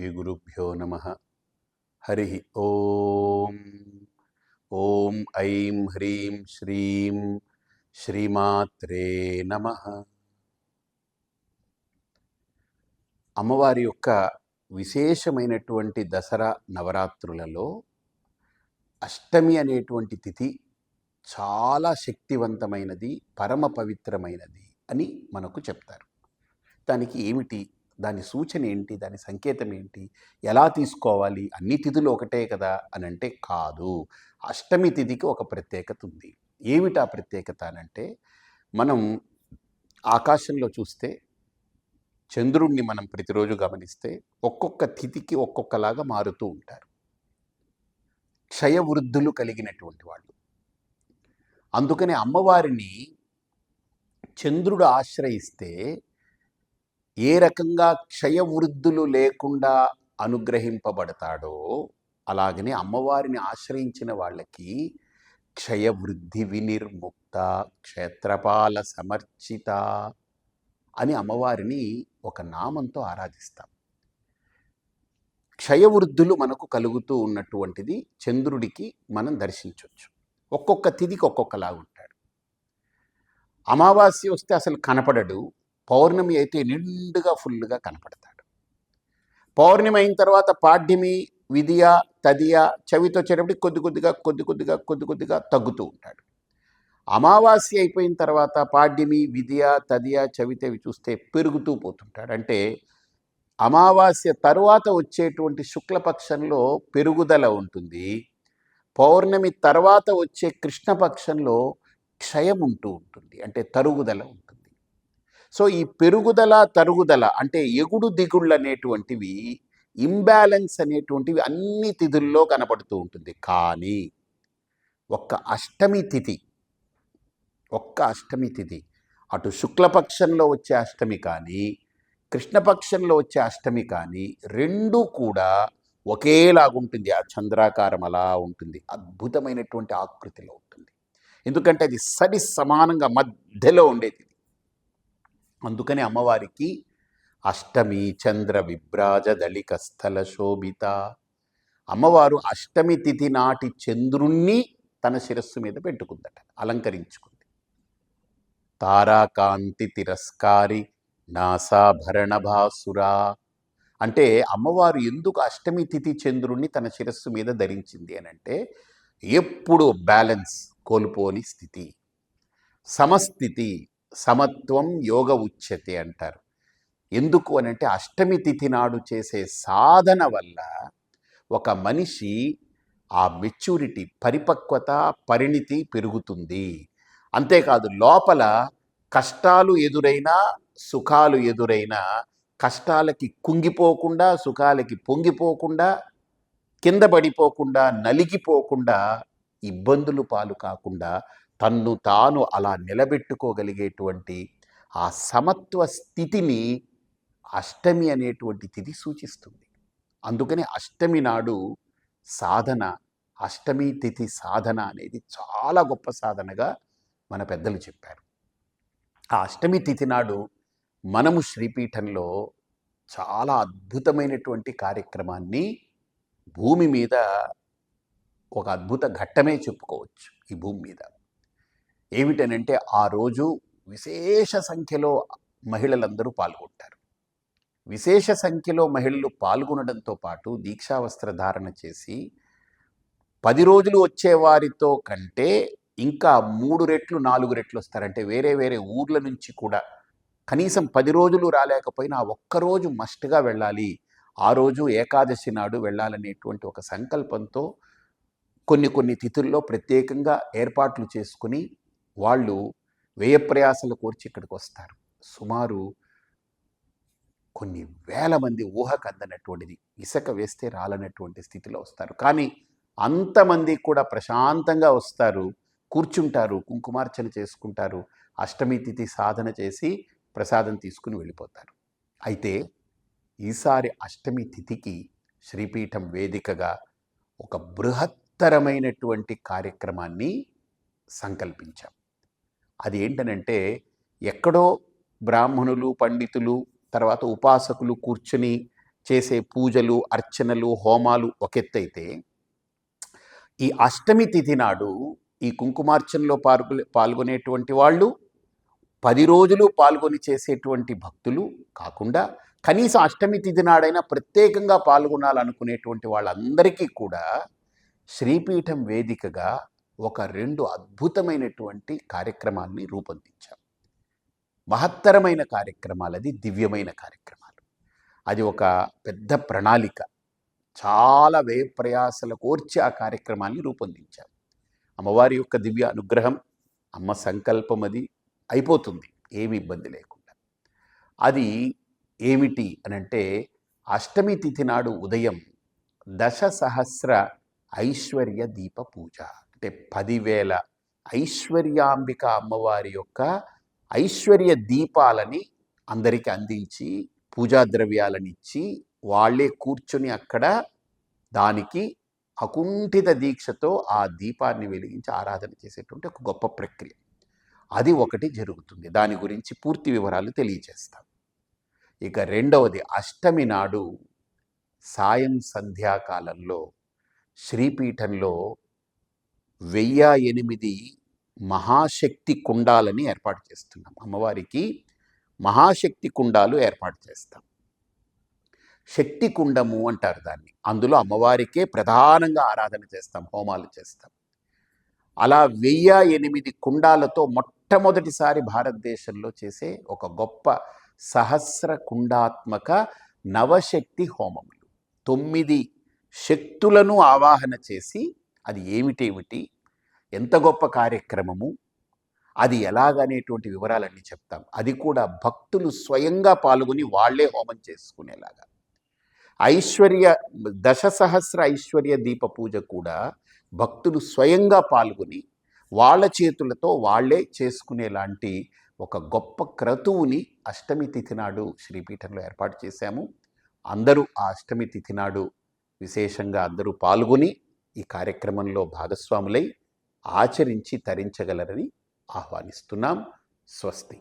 శ్రీగురుభ్యో నమ. హరి ఓం. ఓం ఐం హ్రీం శ్రీం శ్రీమాత్రే నమ. అమ్మవారి యొక్క విశేషమైనటువంటి దసరా నవరాత్రులలో అష్టమి అనేటువంటి తిథి చాలా శక్తివంతమైనది, పరమ పవిత్రమైనది అని మనకు చెప్తారు. దానికి ఏమిటి, దాని సూచన ఏంటి, దాని సంకేతం ఏంటి, ఎలా తీసుకోవాలి, అన్ని తిథులు ఒకటే కదా అని అంటే కాదు. అష్టమి తిథికి ఒక ప్రత్యేకత ఉంది. ఏమిటా ప్రత్యేకత అనంటే, మనం ఆకాశంలో చూస్తే చంద్రుణ్ణి మనం ప్రతిరోజు గమనిస్తే ఒక్కొక్క తిథికి ఒక్కొక్కలాగా మారుతూ ఉంటారు. క్షయవృద్ధులు కలిగినటువంటి వాళ్ళు. అందుకనే అమ్మవారిని చంద్రుడు ఆశ్రయిస్తే ఏ రకంగా క్షయవృద్ధులు లేకుండా అనుగ్రహింపబడతాడో అలాగనే అమ్మవారిని ఆశ్రయించిన వాళ్ళకి క్షయవృద్ధి వినిర్ముక్త క్షేత్రపాల సమర్చిత అని అమ్మవారిని ఒక నామంతో ఆరాధిస్తాం. క్షయవృద్ధులు మనకు కలుగుతూ ఉన్నటువంటిది చంద్రుడికి మనం దర్శించవచ్చు. ఒక్కొక్క తిథికి ఒక్కొక్కలాగా ఉంటాడు. అమావాస్య వస్తే అసలు కనపడడు, పౌర్ణమి అయితే నిండుగా ఫుల్గా కనపడతాడు. పౌర్ణమి అయిన తర్వాత పాడ్యమి, విదియ, తదియ, చవితి వచ్చేటప్పటికి కొద్ది కొద్దిగా తగ్గుతూ ఉంటాడు. అమావాస్య అయిపోయిన తర్వాత పాడ్యమి, విదియ, తదియ, చవితి అవి చూస్తే పెరుగుతూ పోతుంటాడు. అంటే అమావాస్య తరువాత వచ్చేటువంటి శుక్లపక్షంలో పెరుగుదల ఉంటుంది, పౌర్ణమి తర్వాత వచ్చే కృష్ణపక్షంలో క్షయం ఉంటూ ఉంటుంది, అంటే తరుగుదల ఉంటుంది. సో ఈ పెరుగుదల తరుగుదల అంటే ఎగుడు దిగుళ్ళు అనేటువంటివి, ఇంబ్యాలెన్స్ అనేటువంటివి అన్ని తిథుల్లో కనపడుతూ ఉంటుంది. కానీ ఒక్క అష్టమి తిథి అటు శుక్లపక్షంలో వచ్చే అష్టమి కానీ కృష్ణపక్షంలో వచ్చే అష్టమి కానీ రెండూ కూడా ఒకేలాగుంటుంది. ఆ చంద్రాకారం అలా ఉంటుంది, అద్భుతమైనటువంటి ఆకృతిలో ఉంటుంది. ఎందుకంటే అది సరి సమానంగా మధ్యలో ఉండేది. అందుకని అమ్మవారికి అష్టమి చంద్ర విభ్రాజ దళిక స్థల శోభిత. అమ్మవారు అష్టమి తిథి నాటి చంద్రుణ్ణి తన శిరస్సు మీద పెట్టుకుందట, అలంకరించుకుంది. తారాకాంతి తిరస్కారి నాసాభరణ భాసురా అంటే అమ్మవారు ఎందుకు అష్టమి తిథి చంద్రుణ్ణి తన శిరస్సు మీద ధరించింది అని అంటే, ఎప్పుడు బ్యాలెన్స్ కోల్పోని స్థితి, సమస్థితి, సమత్వం యోగ ఉచ్యతే అంటారు. ఎందుకు అని అంటే అష్టమి తిథి నాడు చేసే సాధన వల్ల ఒక మనిషి ఆ మెచ్యూరిటీ, పరిపక్వత, పరిణితి పెరుగుతుంది. అంతేకాదు లోపల కష్టాలు ఎదురైనా సుఖాలు ఎదురైనా కష్టాలకి కుంగిపోకుండా, సుఖాలకి పొంగిపోకుండా, కింద పడిపోకుండా, నలిగిపోకుండా, ఇబ్బందులు పాలు కాకుండా తన్ను తాను అలా నిలబెట్టుకోగలిగేటువంటి ఆ సమత్వ స్థితిని అష్టమి అనేటువంటి తిథి సూచిస్తుంది. అందుకని అష్టమి నాడు సాధన, అష్టమి తిథి సాధన అనేది చాలా గొప్ప సాధనగా మన పెద్దలు చెప్పారు. ఆ అష్టమి తిథి నాడు మనము శ్రీపీఠంలో చాలా అద్భుతమైనటువంటి కార్యక్రమాన్ని భూమి మీద ఒక అద్భుత ఘట్టమే చెప్పుకోవచ్చు. ఈ భూమి మీద ఏమిటనంటే ఆ రోజు విశేష సంఖ్యలో మహిళలందరూ పాల్గొంటారు. విశేష సంఖ్యలో మహిళలు పాల్గొనడంతో పాటు దీక్షావస్త్ర ధారణ చేసి 10 రోజులు వచ్చేవారితో కంటే ఇంకా 3 రెట్లు 4 రెట్లు వస్తారంటే వేరే వేరే ఊర్ల నుంచి కూడా కనీసం 10 రోజులు రాలేకపోయినా ఒక్కరోజు మస్ట్గా వెళ్ళాలి, ఆ రోజు ఏకాదశి నాడు వెళ్ళాలనేటువంటి ఒక సంకల్పంతో కొన్ని తిథుల్లో ప్రత్యేకంగా ఏర్పాట్లు చేసుకుని వాళ్ళు వ్యయప్రయాసలు కోర్చి ఇక్కడికి వస్తారు. సుమారు కొన్ని వేల మంది ఊహకు అందనటువంటిది, ఇసుక వేస్తే రాలనటువంటి స్థితిలో వస్తారు. కానీ అంతమంది కూడా ప్రశాంతంగా వస్తారు, కూర్చుంటారు, కుంకుమార్చన చేసుకుంటారు, అష్టమి తిథి సాధన చేసి ప్రసాదం తీసుకుని వెళ్ళిపోతారు. అయితే ఈసారి అష్టమి తిథికి శ్రీపీఠం వేదికగా ఒక బృహత్తరమైనటువంటి కార్యక్రమాన్ని సంకల్పించాం. అది ఏంటనంటే, ఎక్కడో బ్రాహ్మణులు, పండితులు, తర్వాత ఉపాసకులు కూర్చుని చేసే పూజలు, అర్చనలు, హోమాలు ఒక ఎత్తైతే, ఈ అష్టమి తిథి నాడు ఈ కుంకుమార్చనలో పాల్గొనేటువంటి వాళ్ళు 10 రోజులు పాల్గొని చేసేటువంటి భక్తులు కాకుండా, కనీసం అష్టమి తిథి నాడైనా ప్రత్యేకంగా పాల్గొనాలనుకునేటువంటి వాళ్ళందరికీ కూడా శ్రీపీఠం వేదికగా ఒక 2 అద్భుతమైనటువంటి కార్యక్రమాల్ని రూపొందించాం. మహత్తరమైన కార్యక్రమాలది, దివ్యమైన కార్యక్రమాలు. అది ఒక పెద్ద ప్రణాళిక. చాలా వ్యయ ప్రయాసలు కోర్చి ఆ కార్యక్రమాన్ని రూపొందించాం. అమ్మవారి యొక్క దివ్య అనుగ్రహం, అమ్మ సంకల్పం అది అయిపోతుంది ఏమి ఇబ్బంది లేకుండా. అది ఏమిటి అనంటే, అష్టమి తిథి నాడు ఉదయం 10,000 ఐశ్వర్య దీప పూజ, అంటే 10,000 ఐశ్వర్యాంబిక అమ్మవారి యొక్క ఐశ్వర్య దీపాలని అందరికీ అందించి, పూజా ద్రవ్యాలనిచ్చి, వాళ్ళే కూర్చొని అక్కడ దానికి అకుంఠిత దీక్షతో ఆ దీపాన్ని వెలిగించి ఆరాధన చేసేటువంటి ఒక గొప్ప ప్రక్రియ. అది ఒకటి జరుగుతుంది. దాని గురించి పూర్తి వివరాలు తెలియజేస్తాం. ఇక రెండవది, అష్టమి నాడు సాయం సంధ్యాకాలంలో శ్రీపీఠంలో 1008 మహాశక్తి కుండాలని ఏర్పాటు చేస్తున్నాం. అమ్మవారికి మహాశక్తి కుండాలు ఏర్పాటు చేస్తాం. శక్తి కుండము అంటారు దాన్ని. అందులో అమ్మవారికే ప్రధానంగా ఆరాధన చేస్తాం, హోమాలు చేస్తాం. అలా 1008 కుండాలతో మొట్టమొదటిసారి భారతదేశంలో చేసే ఒక గొప్ప సహస్ర కుండాత్మక నవశక్తి హోమములు. 9 శక్తులను ఆవాహన చేసి, అది ఏమిటేమిటి, ఎంత గొప్ప కార్యక్రమము, అది ఎలాగనేటువంటి వివరాలన్నీ చెప్తాం. అది కూడా భక్తులు స్వయంగా పాల్గొని వాళ్లే హోమం చేసుకునేలాగా. 10,000 ఐశ్వర్య దీప పూజ కూడా భక్తులు స్వయంగా పాల్గొని వాళ్ళ చేతులతో వాళ్లే చేసుకునేలాంటి ఒక గొప్ప క్రతువుని అష్టమి తిథి నాడు శ్రీపీఠంలో ఏర్పాటు చేశాము. అందరూ ఆ అష్టమి తిథి నాడు విశేషంగా అందరూ పాల్గొని ఈ కార్యక్రమంలో భాగస్వాములై ఆచరించి తరించగలరని ఆహ్వానిస్తున్నాం. స్వస్తి.